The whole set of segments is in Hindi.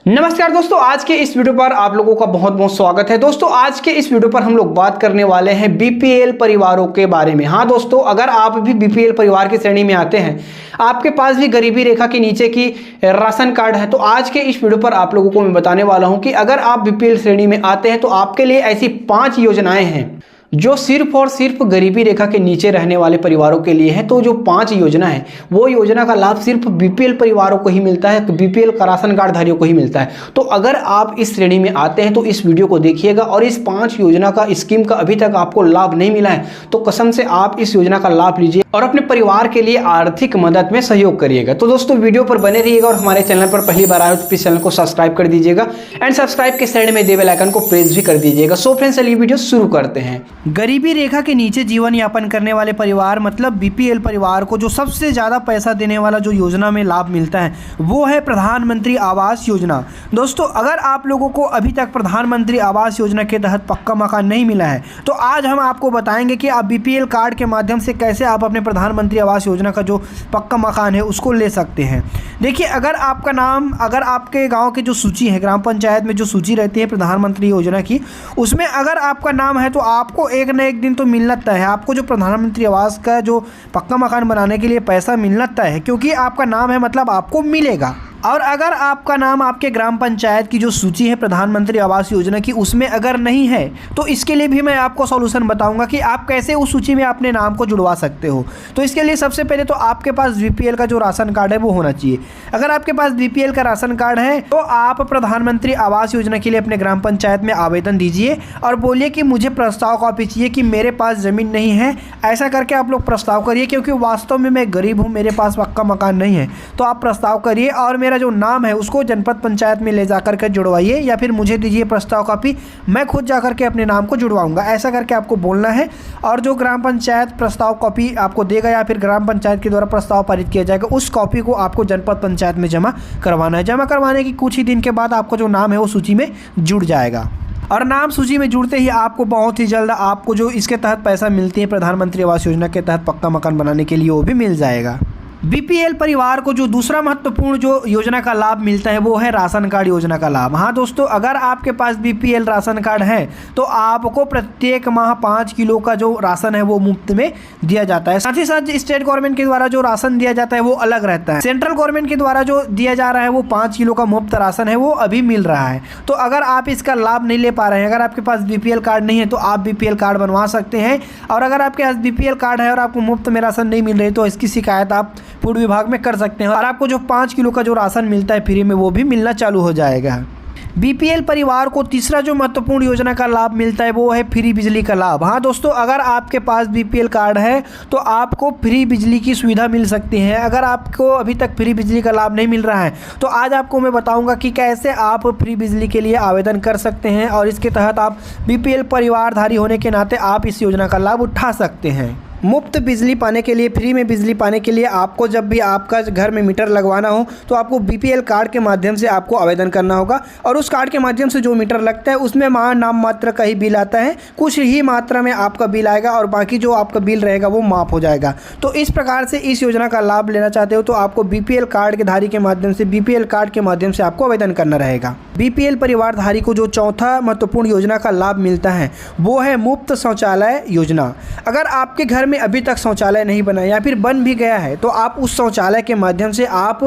नमस्कार दोस्तों, आज के इस वीडियो पर आप लोगों का बहुत बहुत स्वागत है। दोस्तों आज के इस वीडियो पर हम लोग बात करने वाले हैं बीपीएल परिवारों के बारे में। हाँ दोस्तों, अगर आप भी बीपीएल परिवार की श्रेणी में आते हैं, आपके पास भी गरीबी रेखा के नीचे की राशन कार्ड है, तो आज के इस वीडियो पर आप लोगों को मैं बताने वाला हूं कि अगर आप बीपीएल श्रेणी में आते हैं तो आपके लिए ऐसी 5 योजनाएं हैं जो सिर्फ और सिर्फ गरीबी रेखा के नीचे रहने वाले परिवारों के लिए है। तो जो 5 योजना है वो योजना का लाभ सिर्फ बीपीएल परिवारों को ही मिलता है, तो बीपीएल का राशन कार्ड धारियों को ही मिलता है। तो अगर आप इस श्रेणी में आते हैं तो इस वीडियो को देखिएगा, और इस 5 योजना का स्कीम का अभी तक आपको लाभ नहीं मिला है तो कसम से आप इस योजना का लाभ लीजिए और अपने परिवार के लिए आर्थिक मदद में सहयोग करिएगा। तो दोस्तों वीडियो पर बने रहिएगा, और हमारे चैनल पर पहली बार आए तो प्लीज चैनल को सब्सक्राइब कर दीजिएगा एंड सब्सक्राइब के साइड में दे बेल आइकन को प्रेस भी कर दीजिएगा। सो फ्रेंड्स, चलिए वीडियो शुरू करते हैं। गरीबी रेखा के नीचे जीवन यापन करने वाले परिवार मतलब बीपीएल परिवार को जो सबसे ज़्यादा पैसा देने वाला जो योजना में लाभ मिलता है वो है प्रधानमंत्री आवास योजना। दोस्तों अगर आप लोगों को अभी तक प्रधानमंत्री आवास योजना के तहत पक्का मकान नहीं मिला है तो आज हम आपको बताएंगे कि आप बीपीएल कार्ड के माध्यम से कैसे आप अपने प्रधानमंत्री आवास योजना का जो पक्का मकान है उसको ले सकते हैं। देखिए, अगर आपका नाम, अगर आपके गाँव की जो सूची है, ग्राम पंचायत में जो सूची रहती है प्रधानमंत्री योजना की, उसमें अगर आपका नाम है तो आपको एक न एक दिन तो मिलना तय है। आपको जो प्रधानमंत्री आवास का जो पक्का मकान बनाने के लिए पैसा मिलना तय है, क्योंकि आपका नाम है मतलब आपको मिलेगा। और अगर आपका नाम आपके ग्राम पंचायत की जो सूची है प्रधानमंत्री आवास योजना की उसमें अगर नहीं है तो इसके लिए भी मैं आपको सॉल्यूशन बताऊंगा कि आप कैसे उस सूची में अपने नाम को जुड़वा सकते हो। तो इसके लिए सबसे पहले तो आपके पास बीपीएल का जो राशन कार्ड है वो होना चाहिए। अगर आपके पास बीपीएल का राशन कार्ड है तो आप प्रधानमंत्री आवास योजना के लिए अपने ग्राम पंचायत में आवेदन दीजिए और बोलिए कि मुझे प्रस्ताव कॉपी चाहिए कि मेरे पास ज़मीन नहीं है। ऐसा करके आप लोग प्रस्ताव करिए, क्योंकि वास्तव में मैं गरीब हूँ, मेरे पास पक्का मकान नहीं है। तो आप प्रस्ताव करिए और मेरा जो नाम है उसको जनपद पंचायत में ले जाकर के जुड़वाइए, या फिर मुझे दीजिए प्रस्ताव कॉपी, मैं खुद जाकर के अपने नाम को जुड़वाऊंगा। ऐसा करके आपको बोलना है, और जो ग्राम पंचायत प्रस्ताव कॉपी आपको देगा या फिर ग्राम पंचायत के द्वारा प्रस्ताव पारित किया जाएगा उस कॉपी को आपको जनपद पंचायत में जमा करवाना है। जमा करवाने की कुछ ही दिन के बाद आपका जो नाम है वो सूची में जुड़ जाएगा, और नाम सूची में जुड़ते ही आपको बहुत ही जल्द आपको जो इसके तहत पैसा मिलती है प्रधानमंत्री आवास योजना के तहत पक्का मकान बनाने के लिए वो भी मिल जाएगा। बीपीएल परिवार को जो दूसरा महत्वपूर्ण जो योजना का लाभ मिलता है वो है राशन कार्ड योजना का लाभ। हाँ दोस्तों, अगर आपके पास बीपीएल राशन कार्ड है तो आपको प्रत्येक माह 5 किलो का जो राशन है वो मुफ्त में दिया जाता है। साथ ही साथ स्टेट गवर्नमेंट के द्वारा जो राशन दिया जाता है वो अलग रहता है। सेंट्रल गवर्नमेंट के द्वारा जो दिया जा रहा है वो 5 किलो का मुफ्त राशन है, वो अभी मिल रहा है। तो अगर आप इसका लाभ नहीं ले पा रहे हैं, अगर आपके पास बीपीएल कार्ड नहीं है तो आप बीपीएल कार्ड बनवा सकते हैं। और अगर आपके पास बीपीएल कार्ड है और आपको मुफ्त में राशन नहीं मिल रही तो इसकी शिकायत आप फूड विभाग में कर सकते हैं, और आपको जो 5 किलो का जो राशन मिलता है फ्री में वो भी मिलना चालू हो जाएगा। बीपीएल परिवार को तीसरा जो महत्वपूर्ण योजना का लाभ मिलता है वो है फ्री बिजली का लाभ। हाँ दोस्तों, अगर आपके पास बीपीएल कार्ड है तो आपको फ्री बिजली की सुविधा मिल सकती है। अगर आपको अभी तक फ्री बिजली का लाभ नहीं मिल रहा है तो आज आपको मैं बताऊंगा कि कैसे आप फ्री बिजली के लिए आवेदन कर सकते हैं, और इसके तहत आप बीपीएल परिवारधारी होने के नाते आप इस योजना का लाभ उठा सकते हैं। मुफ्त बिजली पाने के लिए, फ्री में बिजली पाने के लिए आपको जब भी आपका घर में मीटर लगवाना हो तो आपको बीपीएल कार्ड के माध्यम से आपको आवेदन करना होगा, और उस कार्ड के माध्यम से जो मीटर लगता है उसमें नाम मात्र का ही बिल आता है। कुछ ही मात्रा में आपका बिल आएगा और बाकी जो आपका बिल रहेगा वो माफ़ हो जाएगा। तो इस प्रकार से इस योजना का लाभ लेना चाहते हो तो आपको बीपीएल कार्ड के धारी के माध्यम से, बीपीएल कार्ड के माध्यम से आपको आवेदन करना रहेगा। बीपीएल परिवारधारी को जो चौथा महत्वपूर्ण योजना का लाभ मिलता है वो है मुफ्त शौचालय योजना। अगर आपके घर में अभी तक शौचालय नहीं बना या फिर बन भी गया है तो आप उस शौचालय के माध्यम से आप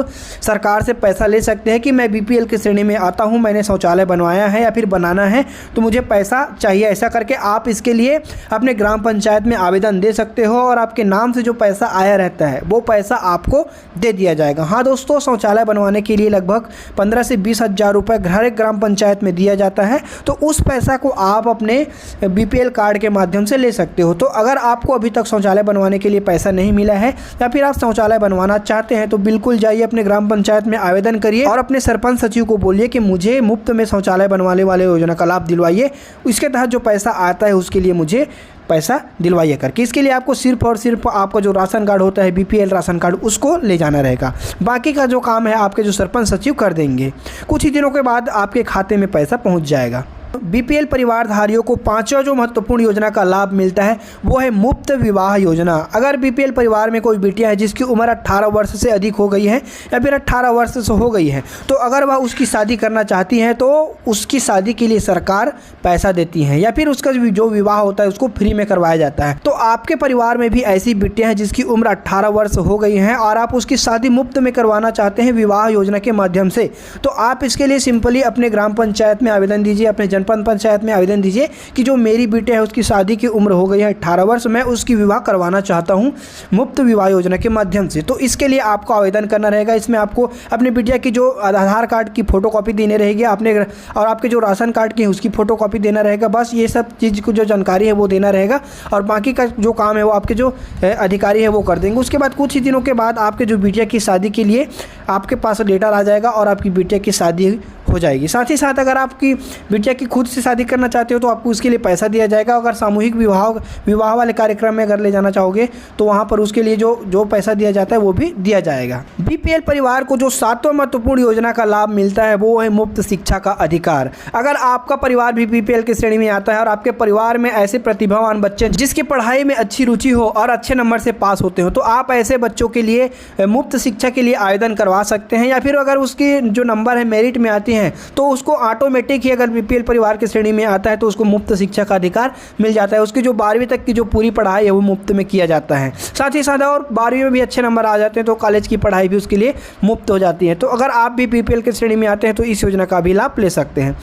सरकार से पैसा ले सकते हैं कि मैं बीपीएल की श्रेणी में आता हूं, मैंने शौचालय बनवाया है या फिर बनाना है तो मुझे पैसा चाहिए। ऐसा करके आप इसके लिए अपने ग्राम पंचायत में आवेदन दे सकते हो, और आपके नाम से जो पैसा आया रहता है वो पैसा आपको दे दिया जाएगा। हाँ दोस्तों, शौचालय बनवाने के लिए लगभग 15 से 20 हज़ार रुपये हर एक ग्राम पंचायत में दिया जाता है, तो उस पैसा को आप अपने बीपीएल कार्ड के माध्यम से ले सकते हो। तो अगर आपको अभी तक शौचालय बनवाने के लिए पैसा नहीं मिला है या फिर आप शौचालय बनवाना चाहते हैं तो बिल्कुल जाइए अपने ग्राम पंचायत में आवेदन करिए और अपने सरपंच सचिव को बोलिए कि मुझे मुफ्त में शौचालय बनवाने वाले योजना का लाभ दिलवाइए। इसके तहत जो पैसा आता है उसके लिए मुझे पैसा दिलवाइए करके। इसके लिए आपको सिर्फ और सिर्फ आपका जो राशन कार्ड होता है बीपीएल राशन कार्ड उसको ले जाना रहेगा। बाकी का जो काम है आपके जो सरपंच सचिव कर देंगे। कुछ ही दिनों के बाद आपके खाते में पैसा पहुंच जाएगा। बीपीएल परिवारधारियों को पांचवा जो महत्वपूर्ण योजना का लाभ मिलता है वो है मुफ्त विवाह योजना। अगर बीपीएल परिवार में कोई बिटिया है जिसकी उम्र 18 वर्ष से अधिक हो गई है या फिर 18 वर्ष से हो गई है, तो अगर वह उसकी शादी करना चाहती हैं तो उसकी शादी के लिए सरकार पैसा देती है या फिर उसका जो विवाह होता है उसको फ्री में करवाया जाता है। तो आपके परिवार में भी ऐसी बिटिया है जिसकी उम्र 18 वर्ष हो गई है और आप उसकी शादी मुफ्त में करवाना चाहते हैं विवाह योजना के माध्यम से, तो आप इसके लिए सिंपली अपने ग्राम पंचायत में आवेदन दीजिए, अपने जनपद पंचायत में आवेदन दीजिए कि जो मेरी बेटी है उसकी शादी की उम्र हो गई है 18 वर्ष, मैं उसकी विवाह करवाना चाहता हूं मुफ्त विवाह योजना के माध्यम से। तो इसके लिए आपको आवेदन करना रहेगा। इसमें आपको अपनी बिटिया की जो आधार कार्ड की फ़ोटोकॉपी देनी रहेगी आपने, और आपके जो राशन कार्ड की उसकी फ़ोटोकॉपी देना रहेगा। बस ये सब चीज़ को जो जानकारी है वो देना रहेगा और बाकी का जो काम है वो आपके जो अधिकारी है वो कर देंगे। उसके बाद कुछ ही दिनों के बाद आपके जो बिटिया की शादी के लिए आपके पास लेटर आ जाएगा और आपकी बिटिया की शादी हो जाएगी। साथ ही साथ अगर आपकी बिटिया की खुद से शादी करना चाहते हो तो आपको उसके लिए पैसा दिया जाएगा। अगर सामूहिक विवाह वाले कार्यक्रम में अगर ले जाना चाहोगे तो वहाँ पर उसके लिए जो पैसा दिया जाता है वो भी दिया जाएगा। बीपीएल परिवार को जो सातवां महत्वपूर्ण योजना का लाभ मिलता है वो है मुफ्त शिक्षा का अधिकार। अगर आपका परिवार भी बीपीएल की श्रेणी में आता है और आपके परिवार में ऐसे प्रतिभावान बच्चे जिसकी पढ़ाई में अच्छी रुचि हो और अच्छे नंबर से पास होते हो, तो आप ऐसे बच्चों के लिए मुफ्त शिक्षा के लिए आवेदन करवा सकते हैं। या फिर अगर उसकी जो नंबर है मेरिट में आती है तो उसको ऑटोमेटिक ही, अगर बीपीएल परिवार की श्रेणी में आता है तो उसको मुफ्त शिक्षा का अधिकार मिल जाता है। उसकी जो 12वीं तक की जो पूरी पढ़ाई है वो मुफ्त में किया जाता है। साथ ही साथ और 12वीं में भी अच्छे नंबर आ जाते हैं तो कॉलेज की पढ़ाई भी उसके लिए मुफ्त हो जाती है। तो अगर आप भी बीपीएल की श्रेणी में आते हैं तो इस योजना का भी लाभ ले सकते हैं।